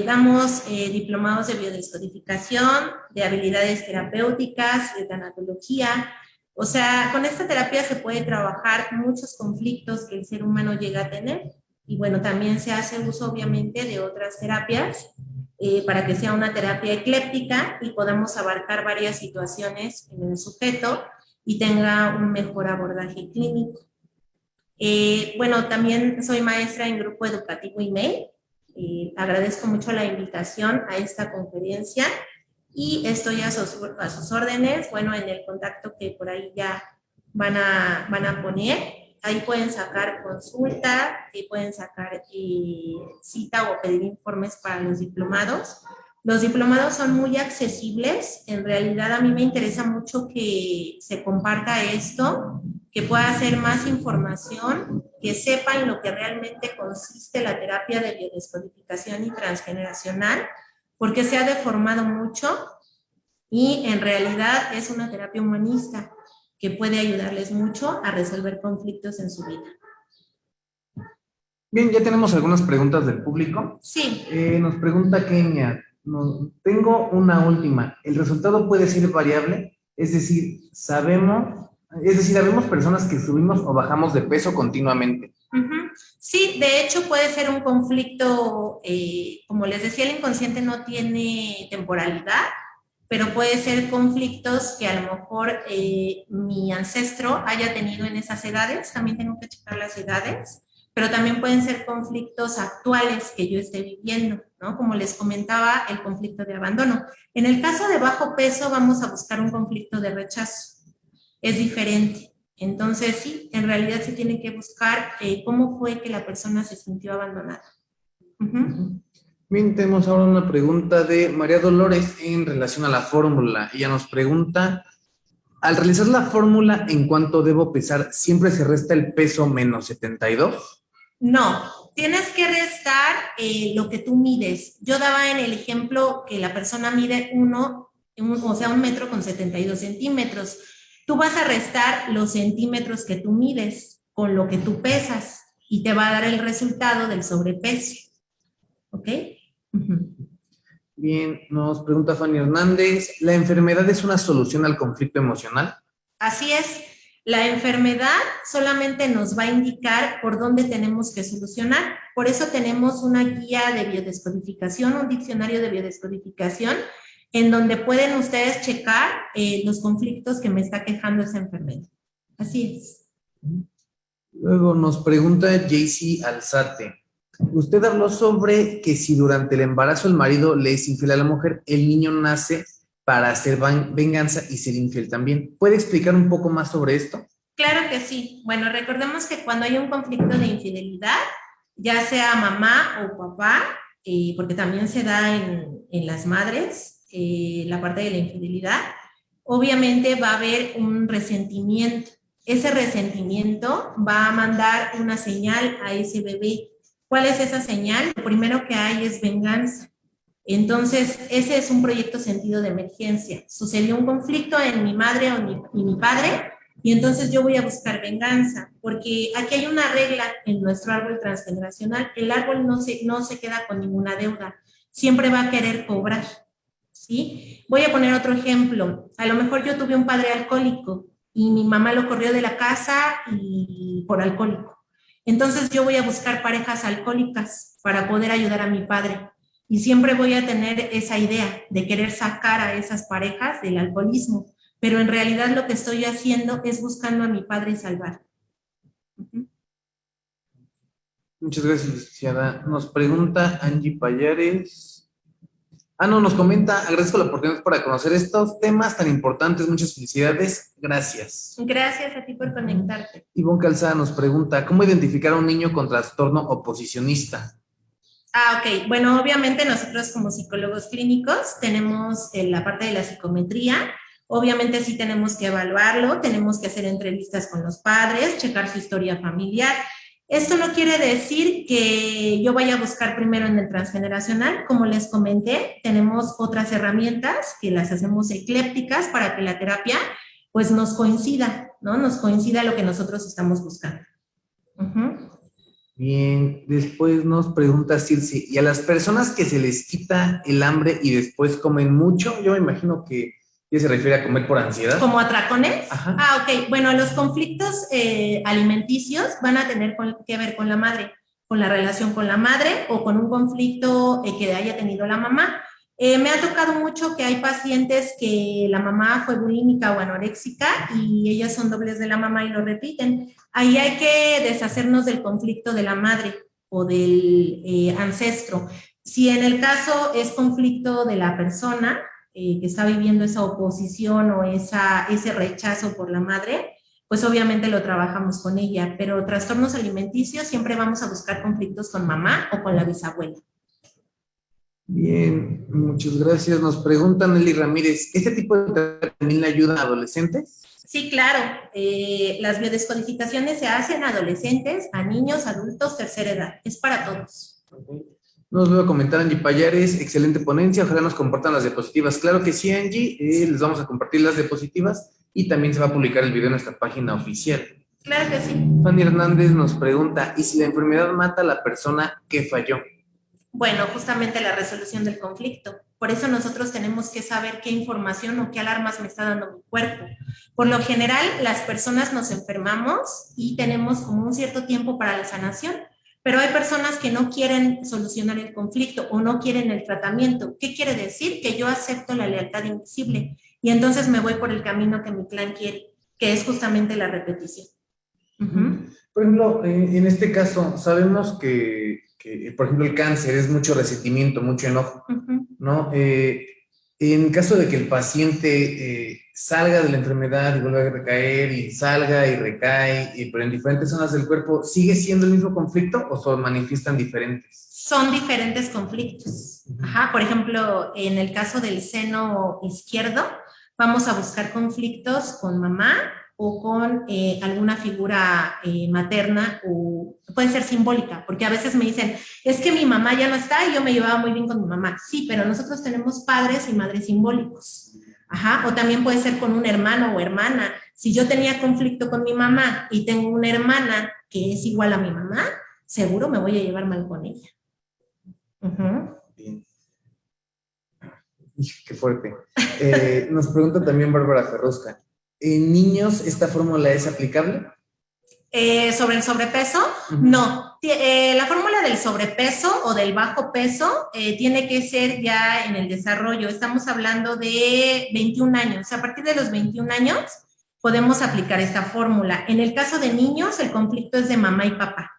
Damos diplomados de biodescodificación, de habilidades terapéuticas, de tanatología. O sea, con esta terapia se puede trabajar muchos conflictos que el ser humano llega a tener. Y bueno, también se hace uso obviamente de otras terapias para que sea una terapia ecléptica y podamos abarcar varias situaciones en el sujeto y tenga un mejor abordaje clínico. Bueno, también soy maestra en grupo educativo IMEI. Agradezco mucho la invitación a esta conferencia y estoy a sus órdenes, bueno, en el contacto que por ahí ya van a poner. Ahí pueden sacar consulta, pueden sacar cita o pedir informes para los diplomados. Los diplomados son muy accesibles. En realidad a mí me interesa mucho que se comparta esto, que pueda hacer más información, que sepan lo que realmente consiste la terapia de biodescodificación y transgeneracional, porque se ha deformado mucho y en realidad es una terapia humanista que puede ayudarles mucho a resolver conflictos en su vida. Bien, ya tenemos algunas preguntas del público. Sí. Nos pregunta Kenia, tengo una última. ¿El resultado puede ser variable? Es decir, habemos personas que subimos o bajamos de peso continuamente. Sí, de hecho puede ser un conflicto, como les decía, el inconsciente no tiene temporalidad, pero puede ser conflictos que a lo mejor mi ancestro haya tenido en esas edades, también tengo que checar las edades, pero también pueden ser conflictos actuales que yo esté viviendo, ¿no? Como les comentaba, el conflicto de abandono. En el caso de bajo peso vamos a buscar un conflicto de rechazo, es diferente. Entonces, sí, en realidad se tiene que buscar cómo fue que la persona se sintió abandonada. Bien, tenemos ahora una pregunta de María Dolores en relación a la fórmula. Ella nos pregunta, al realizar la fórmula, ¿en cuánto debo pesar? ¿Siempre se resta el peso menos 72? No, tienes que restar lo que tú mides. Yo daba en el ejemplo que la persona mide 1 metro con 72 centímetros. Tú vas a restar los centímetros que tú mides con lo que tú pesas y te va a dar el resultado del sobrepeso. ¿Ok? Bien, nos pregunta Fanny Hernández, ¿la enfermedad es una solución al conflicto emocional? Así es. La enfermedad solamente nos va a indicar por dónde tenemos que solucionar. Por eso tenemos una guía de biodescodificación, un diccionario de biodescodificación, en donde pueden ustedes checar los conflictos que me está quejando esa enfermedad. Así es. Luego nos pregunta Jaycee Alzate. Usted habló sobre que si durante el embarazo el marido le es infiel a la mujer, el niño nace para hacer venganza y ser infiel también. ¿Puede explicar un poco más sobre esto? Claro que sí. Bueno, recordemos que cuando hay un conflicto de infidelidad, ya sea mamá o papá, porque también se da en las madres, la parte de la infidelidad, obviamente va a haber un resentimiento. Ese resentimiento va a mandar una señal a ese bebé. ¿Cuál es esa señal? Lo primero que hay es venganza. Entonces, ese es un proyecto sentido de emergencia. Sucedió un conflicto en mi madre y mi padre, y entonces yo voy a buscar venganza, porque aquí hay una regla en nuestro árbol transgeneracional. El árbol no se queda con ninguna deuda, siempre va a querer cobrar, ¿sí? Voy a poner otro ejemplo. A lo mejor yo tuve un padre alcohólico y mi mamá lo corrió de la casa y por alcohólico. Entonces yo voy a buscar parejas alcohólicas para poder ayudar a mi padre. Y siempre voy a tener esa idea de querer sacar a esas parejas del alcoholismo, pero en realidad lo que estoy haciendo es buscando a mi padre y salvar. Muchas gracias, licenciada. Nos pregunta Angie Payares. Nos comenta, agradezco la oportunidad para conocer estos temas tan importantes. Muchas felicidades. Gracias. Gracias a ti por conectarte. Ivonne Calzada nos pregunta, ¿cómo identificar a un niño con trastorno oposicionista? Ok. Bueno, obviamente nosotros como psicólogos clínicos tenemos la parte de la psicometría. Obviamente sí tenemos que evaluarlo, tenemos que hacer entrevistas con los padres, checar su historia familiar. Esto no quiere decir que yo vaya a buscar primero en el transgeneracional. Como les comenté, tenemos otras herramientas que las hacemos eclépticas para que la terapia pues nos coincida, ¿no? Nos coincida lo que nosotros estamos buscando. Bien, después nos pregunta Circe, ¿y a las personas que se les quita el hambre y después comen mucho? Yo me imagino que se refiere a comer por ansiedad. ¿Como atracones? Ajá. Ah, ok. Bueno, los conflictos alimenticios van a tener que ver con la madre, con la relación con la madre o con un conflicto que haya tenido la mamá. Me ha tocado mucho que hay pacientes que la mamá fue bulímica o anoréxica y ellas son dobles de la mamá y lo repiten. Ahí hay que deshacernos del conflicto de la madre o del ancestro. Si en el caso es conflicto de la persona, que está viviendo esa oposición o ese rechazo por la madre, pues obviamente lo trabajamos con ella, pero trastornos alimenticios siempre vamos a buscar conflictos con mamá o con la bisabuela. Bien, muchas gracias. Nos pregunta Nelly Ramírez, ¿este tipo de terapia también le ayuda a adolescentes? Sí, claro. Las biodescodificaciones se hacen a adolescentes, a niños, adultos, tercera edad. Es para todos. Okay. Nos voy a comentar Angie Payares, excelente ponencia, ojalá nos compartan las diapositivas. Claro que sí, Angie, les vamos a compartir las diapositivas y también se va a publicar el video en nuestra página oficial. Claro que sí. Fanny Hernández nos pregunta, ¿y si la enfermedad mata a la persona que falló? Bueno, justamente la resolución del conflicto. Por eso nosotros tenemos que saber qué información o qué alarmas me está dando mi cuerpo. Por lo general, las personas nos enfermamos y tenemos como un cierto tiempo para la sanación. Pero hay personas que no quieren solucionar el conflicto o no quieren el tratamiento. ¿Qué quiere decir? Que yo acepto la lealtad invisible y entonces me voy por el camino que mi clan quiere, que es justamente la repetición. Por ejemplo, en este caso, sabemos que, por ejemplo, el cáncer es mucho resentimiento, mucho enojo, ¿no? En caso de que el paciente salga de la enfermedad y vuelva a recaer y salga y recae, pero en diferentes zonas del cuerpo, ¿sigue siendo el mismo conflicto o se manifiestan diferentes? Son diferentes conflictos. Ajá, por ejemplo, en el caso del seno izquierdo, vamos a buscar conflictos con mamá o con alguna figura materna, o puede ser simbólica, porque a veces me dicen, es que mi mamá ya no está y yo me llevaba muy bien con mi mamá. Sí, pero nosotros tenemos padres y madres simbólicos. Ajá, o también puede ser con un hermano o hermana. Si yo tenía conflicto con mi mamá y tengo una hermana que es igual a mi mamá, seguro me voy a llevar mal con ella. Bien. Qué fuerte. Nos pregunta también Bárbara Ferrusca, ¿en niños esta fórmula es aplicable? ¿Sobre el sobrepeso? No. La fórmula del sobrepeso o del bajo peso tiene que ser ya en el desarrollo. Estamos hablando de 21 años. A partir de los 21 años podemos aplicar esta fórmula. En el caso de niños, el conflicto es de mamá y papá.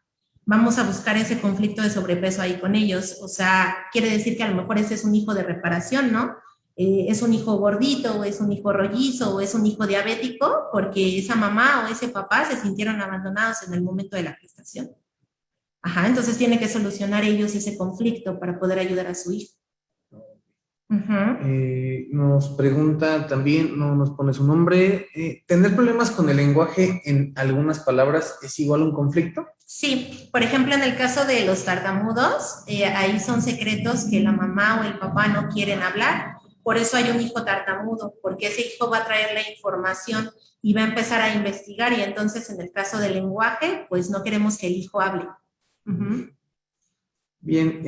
Vamos a buscar ese conflicto de sobrepeso ahí con ellos. O sea, quiere decir que a lo mejor ese es un hijo de reparación, ¿no? Es un hijo gordito, o es un hijo rollizo, o es un hijo diabético, porque esa mamá o ese papá se sintieron abandonados en el momento de la gestación. Ajá, entonces tiene que solucionar ellos ese conflicto para poder ayudar a su hijo. Nos pregunta también, no nos pone su nombre, ¿tener problemas con el lenguaje en algunas palabras es igual a un conflicto? Sí, por ejemplo, en el caso de los tartamudos, ahí son secretos que la mamá o el papá no quieren hablar. Por eso hay un hijo tartamudo, porque ese hijo va a traer la información y va a empezar a investigar, y entonces en el caso del lenguaje, pues no queremos que el hijo hable. Bien,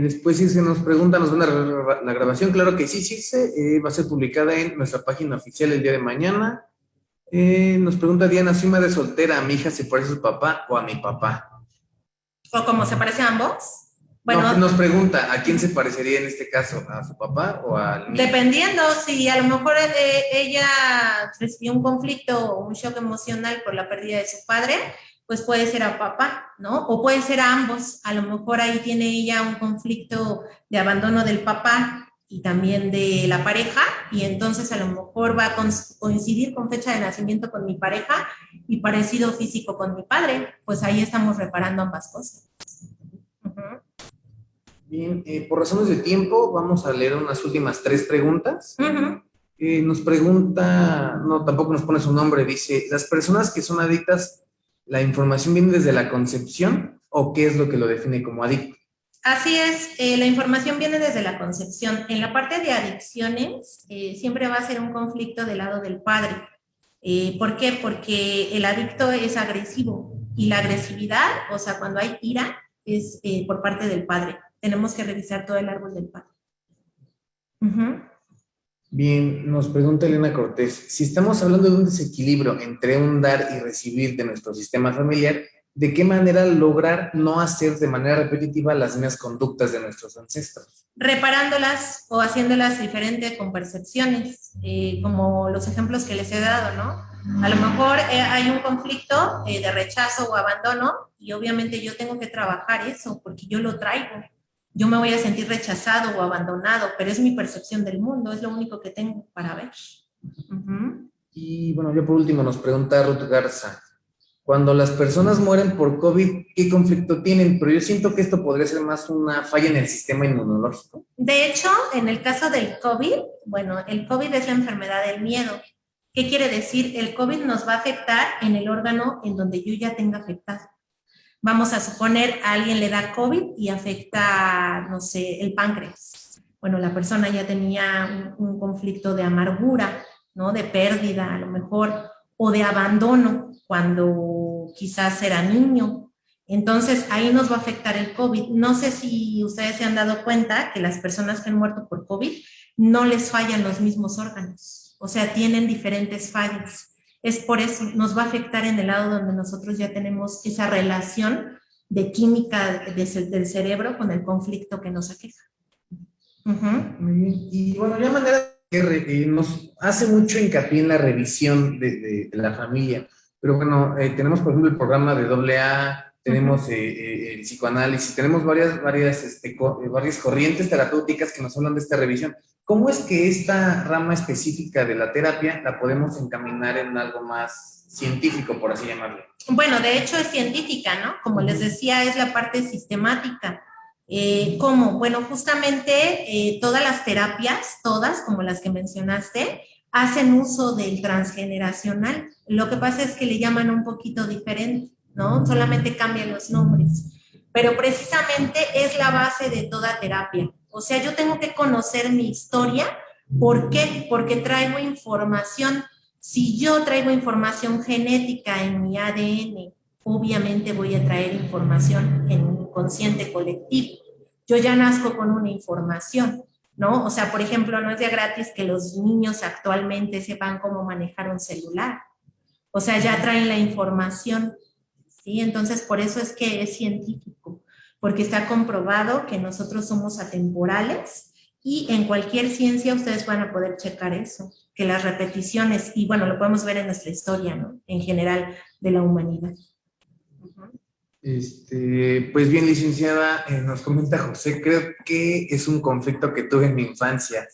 después Circe nos pregunta, ¿nos van a la grabación? Claro que sí, Circe, va a ser publicada en nuestra página oficial el día de mañana. Nos pregunta Diana, ¿soy madre soltera? ¿A mi hija se parece a su papá o a mi papá? ¿O cómo se parece a ambos? Bueno, no, nos pregunta, ¿a quién se parecería en este caso? ¿A su papá o al niño? Dependiendo, si a lo mejor ella recibió un conflicto o un shock emocional por la pérdida de su padre, pues puede ser a papá, ¿no? O puede ser a ambos. A lo mejor ahí tiene ella un conflicto de abandono del papá y también de la pareja, y entonces a lo mejor va a coincidir con fecha de nacimiento con mi pareja y parecido físico con mi padre. Pues ahí estamos reparando ambas cosas. Bien, por razones de tiempo, vamos a leer unas últimas 3 preguntas. Nos pregunta, no, tampoco nos pone su nombre, dice, ¿las personas que son adictas ¿La información viene desde la concepción o qué es lo que lo define como adicto? Así es, la información viene desde la concepción. En la parte de adicciones, siempre va a ser un conflicto del lado del padre. ¿Por qué? Porque el adicto es agresivo y la agresividad, o sea, cuando hay ira, es por parte del padre. Tenemos que revisar todo el árbol del padre. Bien, nos pregunta Elena Cortés, si estamos hablando de un desequilibrio entre un dar y recibir de nuestro sistema familiar, ¿de qué manera lograr no hacer de manera repetitiva las mismas conductas de nuestros ancestros? Reparándolas o haciéndolas diferente con percepciones, como los ejemplos que les he dado, ¿no? A lo mejor hay un conflicto de rechazo o abandono y obviamente yo tengo que trabajar eso porque yo lo traigo. Yo me voy a sentir rechazado o abandonado, pero es mi percepción del mundo, es lo único que tengo para ver. Y bueno, ya por último nos pregunta Ruth Garza, cuando las personas mueren por COVID, ¿qué conflicto tienen? Pero yo siento que esto podría ser más una falla en el sistema inmunológico. De hecho, en el caso del COVID, bueno, el COVID es la enfermedad del miedo. ¿Qué quiere decir? El COVID nos va a afectar en el órgano en donde yo ya tenga afectado. Vamos a suponer a alguien le da COVID y afecta, no sé, el páncreas. Bueno, la persona ya tenía un conflicto de amargura, ¿no? De pérdida a lo mejor, o de abandono cuando quizás era niño. Entonces, ahí nos va a afectar el COVID. No sé si ustedes se han dado cuenta que las personas que han muerto por COVID no les fallan los mismos órganos. O sea, tienen diferentes fallas. Es por eso, nos va a afectar en el lado donde nosotros ya tenemos esa relación de química del cerebro con el conflicto que nos aqueja. Muy bien. Y bueno, ya manera que nos hace mucho hincapié en la revisión de la familia. Pero bueno, tenemos por ejemplo el programa de AA, tenemos el psicoanálisis, tenemos varias corrientes terapéuticas que nos hablan de esta revisión. ¿Cómo es que esta rama específica de la terapia la podemos encaminar en algo más científico, por así llamarlo? Bueno, de hecho es científica, ¿no? Como les decía, es la parte sistemática. ¿Cómo? Bueno, justamente todas las terapias, todas como las que mencionaste, hacen uso del transgeneracional. Lo que pasa es que le llaman un poquito diferente, ¿no? Solamente cambian los nombres. Pero precisamente es la base de toda terapia. O sea, yo tengo que conocer mi historia. ¿Por qué? Porque traigo información. Si yo traigo información genética en mi ADN, obviamente voy a traer información en mi inconsciente colectivo. Yo ya nazco con una información, ¿no? O sea, por ejemplo, no es de gratis que los niños actualmente sepan cómo manejar un celular. O sea, ya traen la información, ¿sí? Entonces, por eso es que es científico, porque está comprobado que nosotros somos atemporales y en cualquier ciencia ustedes van a poder checar eso, que las repeticiones, y bueno, lo podemos ver en nuestra historia, ¿no? En general de la humanidad. Pues bien, licenciada, nos comenta José, creo que es un conflicto que tuve en mi infancia.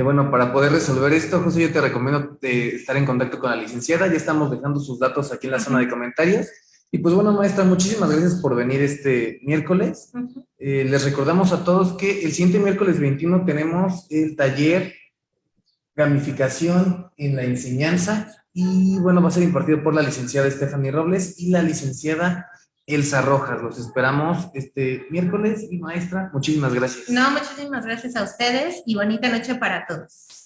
Bueno, para poder resolver esto, José, yo te recomiendo estar en contacto con la licenciada, ya estamos dejando sus datos aquí en la zona de comentarios. Y pues bueno, maestra, muchísimas gracias por venir este miércoles. Les recordamos a todos que el siguiente miércoles 21 tenemos el taller Gamificación en la Enseñanza y bueno, va a ser impartido por la licenciada Stephanie Robles y la licenciada Elsa Rojas. Los esperamos este miércoles y maestra, muchísimas gracias. No, muchísimas gracias a ustedes y bonita noche para todos.